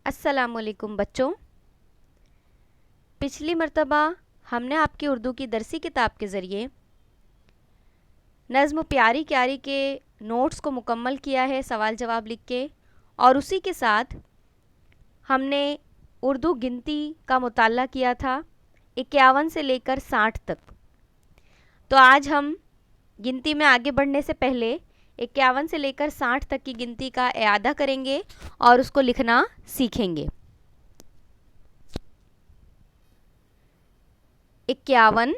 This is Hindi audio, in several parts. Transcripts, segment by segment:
अस्सलामुअलैकुम बच्चों। पिछली मर्तबा हमने आपकी उर्दू की दरसी किताब के ज़रिए नज़्म प्यारी क्यारी के नोट्स को मुकम्मल किया है सवाल जवाब लिख के, और उसी के साथ हमने उर्दू गिनती का मुताला किया था 51 से लेकर 60 तक। तो आज हम गिनती में आगे बढ़ने से पहले 51 से लेकर 60 तक की गिनती का इआदा करेंगे और उसको लिखना सीखेंगे। 51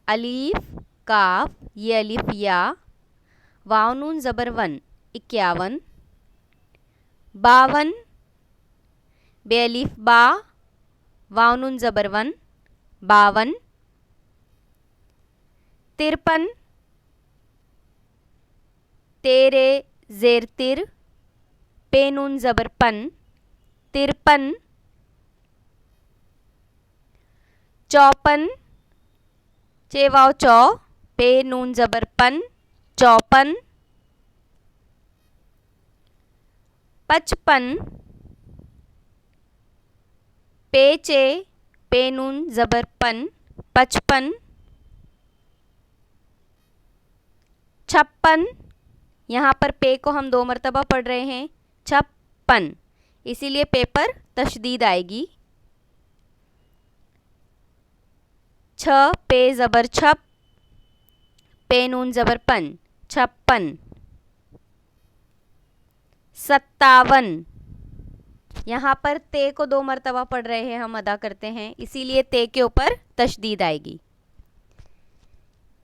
अलीफ काफ ये अलिफ या, वाव नून ज़बर वन 51। 52 बे अलिफ बा, वाव नून ज़बर वन 52। 53 तेरे ज़ेर तिर, पे नून ज़बर पन 53। 54 चे वाव चौ, पे नून ज़बर पन 54। 55 पे चे, पे नून ज़बर पन 55। 56 यहाँ पर पे को हम 2 मरतबा पढ़ रहे हैं 56, इसीलिए पे पर तशदीद आएगी। 6 पे ज़बर छप, पे नून ज़बर पन 56। 57 यहाँ पर ते को 2 मरतबा पढ़ रहे हैं, हम अदा करते हैं, इसीलिए ते के ऊपर तशदीद आएगी।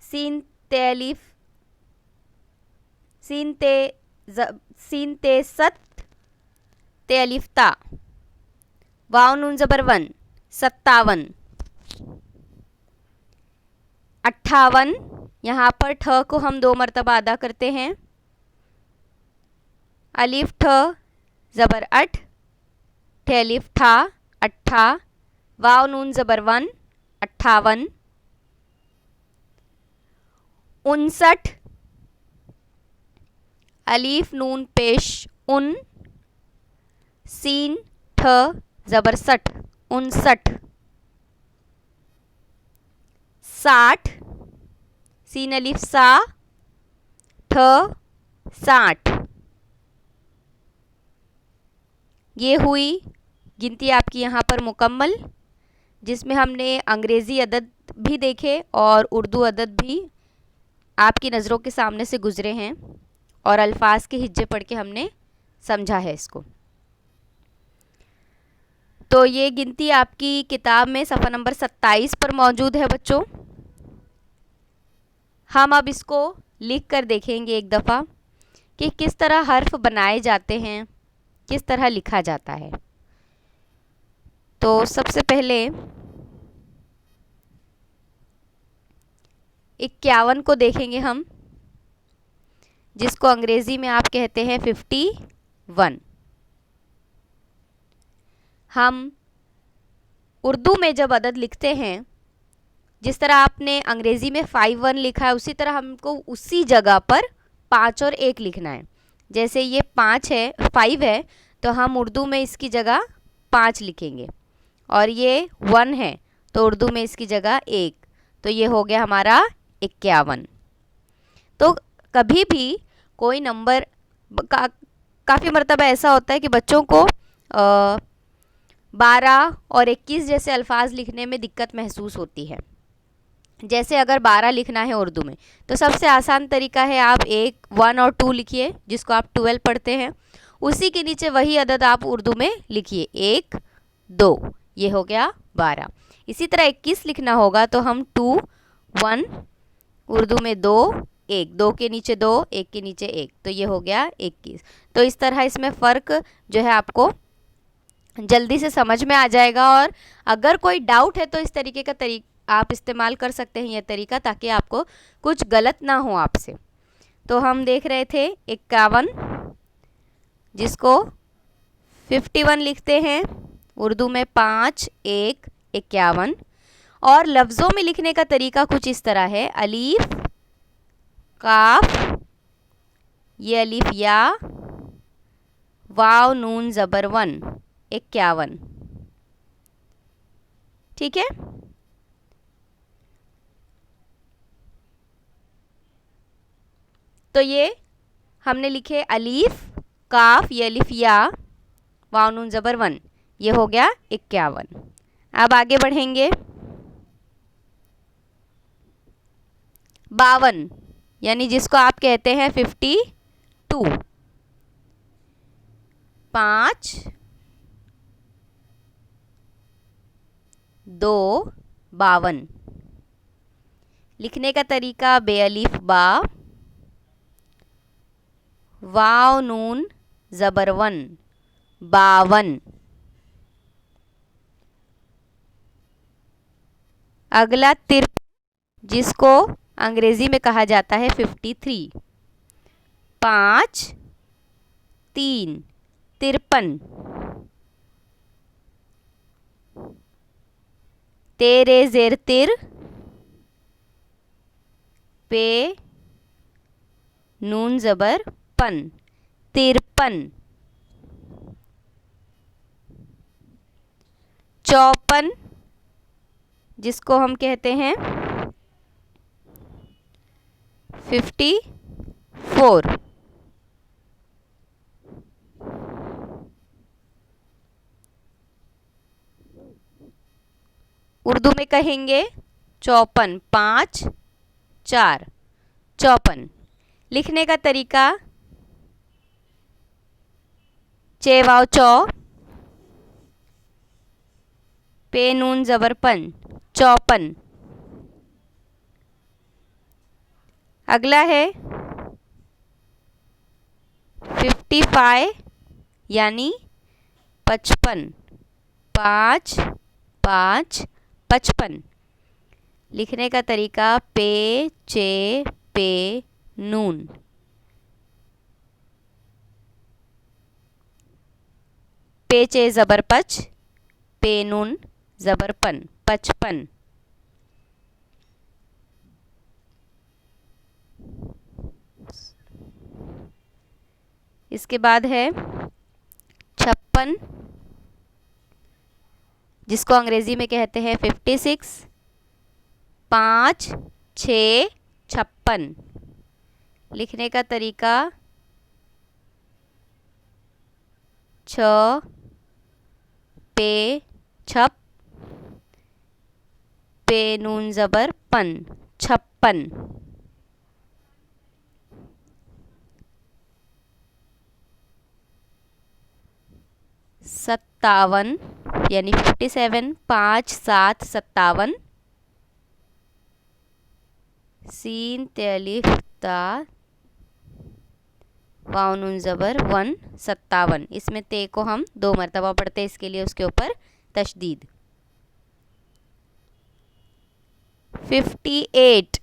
सीन ते अलिफ, सीन ते सत, ते अलिफ ता, वाव नून ज़बर वन 57। 58 यहाँ पर ठ को हम 2 मरतबा अदा करते हैं, अलिफ ठ ज़बर अठ, ठे अलिफ ठा 8, वाव नून ज़बर वन 58। 59 अलीफ नून पेश उन, सीन ठ ज़बर सठ 59। 60 सीन अलिफ सा, ठ 60। ये हुई गिनती आपकी यहाँ पर मुकम्मल, जिसमें हमने अंग्रेज़ी अदद भी देखे और उर्दू अदद भी आपकी नज़रों के सामने से गुज़रे हैं और अल्फाज के हिज्जे पढ़ के हमने समझा है इसको। तो ये गिनती आपकी किताब में सफ़ा नंबर 27 पर मौजूद है बच्चों। हम अब इसको लिख कर देखेंगे एक दफ़ा कि किस तरह हर्फ बनाए जाते हैं, किस तरह लिखा जाता है। तो सबसे पहले 51 को देखेंगे हम, जिसको अंग्रेज़ी में आप कहते हैं 51। हम उर्दू में जब अदद लिखते हैं, जिस तरह आपने अंग्रेज़ी में 51 लिखा है, उसी तरह हमको उसी जगह पर 5 और 1 लिखना है। जैसे ये 5 है, 5 है, तो हम उर्दू में इसकी जगह 5 लिखेंगे, और ये 1 है तो उर्दू में इसकी जगह 1, तो ये हो गया हमारा 51। तो कभी भी कोई नंबर काफ़ी मरतबा ऐसा होता है कि बच्चों को 12 और 21 जैसे अल्फाज लिखने में दिक्कत महसूस होती है। जैसे अगर 12 लिखना है उर्दू में, तो सबसे आसान तरीका है आप 1 और 2 लिखिए, जिसको आप 12 पढ़ते हैं, उसी के नीचे वही अदद आप उर्दू में लिखिए 1 2, ये हो गया 12। इसी तरह 21 लिखना होगा तो हम 2 1, उर्दू में 2 1, 2 के नीचे 2, 1 के नीचे 1, तो ये हो गया 21। तो इस तरह इसमें फ़र्क जो है आपको जल्दी से समझ में आ जाएगा, और अगर कोई डाउट है तो इस तरीके का आप इस्तेमाल कर सकते हैं, यह तरीका, ताकि आपको कुछ गलत ना हो आपसे। तो हम देख रहे थे 51, जिसको 51 लिखते हैं, उर्दू में 5 1 51। और लफ्ज़ों में लिखने का तरीका कुछ इस तरह है, अलीफ काफ ये अलिफ या, वाव नून ज़बर वन 51। ठीक है, तो ये हमने लिखे अलीफ, काफ, ये अलिफ या, वाव नून ज़बर 1, ये हो गया 51। अब आगे बढ़ेंगे। 52 यानी जिसको आप कहते हैं 52। 5 2 52। लिखने का तरीका बेअलिफ बा, वाव नून ज़बर 1, 52। अगला 53, जिसको अंग्रेजी में कहा जाता है 53। 5 3 53। तेरे ज़ेर तिर, पे नून ज़बर पन, 53। 54, जिसको हम कहते हैं 54। उर्दू में कहेंगे 54, 5 4 54। लिखने का तरीका चे वाव चौ, पे नून ज़बर पन, 54। अगला है 55 यानी 55। 5 5 55। लिखने का तरीका पे चे पे नून, पे चे ज़बर पच, पे नून ज़बर पन, 55। इसके बाद है 56, जिसको अंग्रेजी में कहते हैं 56। 5 6 56। लिखने का तरीका छ पे छप, पे नून ज़बर पन, 56। 57 यानी 57। 5 7 57। सीन तेलिफ ता, वाव नून ज़बर 1, 57। इसमें ते को हम 2 मरतबा पढ़ते हैं, इसके लिए उसके ऊपर तशदीद। 58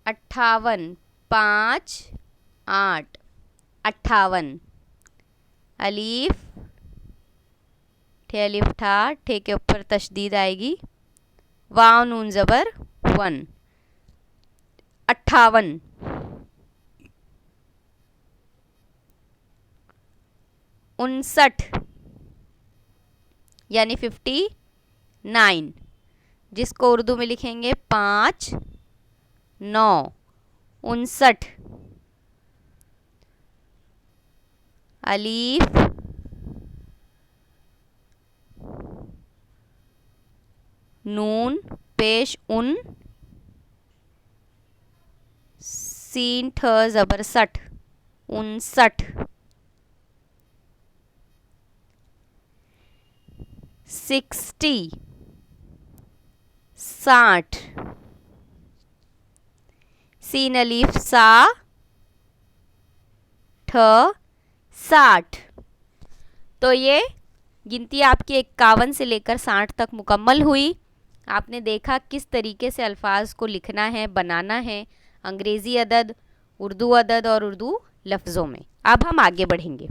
58। 5 8 58। अलीफ, ठे अलिफ ठा, ठे के ऊपर तशदीद आएगी, वाव नून ज़बर 1, 58। 59 यानी 59, जिसको उर्दू में लिखेंगे 5 9, 59। अलीफ, नून पेश उन, सीन ठ ज़बर 60, 59। 60 60। सीन अलीफ सा, ठ 60। तो ये गिनती आपकी 51 से लेकर 60 तक मुकम्मल हुई। आपने देखा किस तरीके से अल्फाज को लिखना है, बनाना है, अंग्रेज़ी अदद, उर्दू अदद और उर्दू लफ्ज़ों में। अब हम आगे बढ़ेंगे।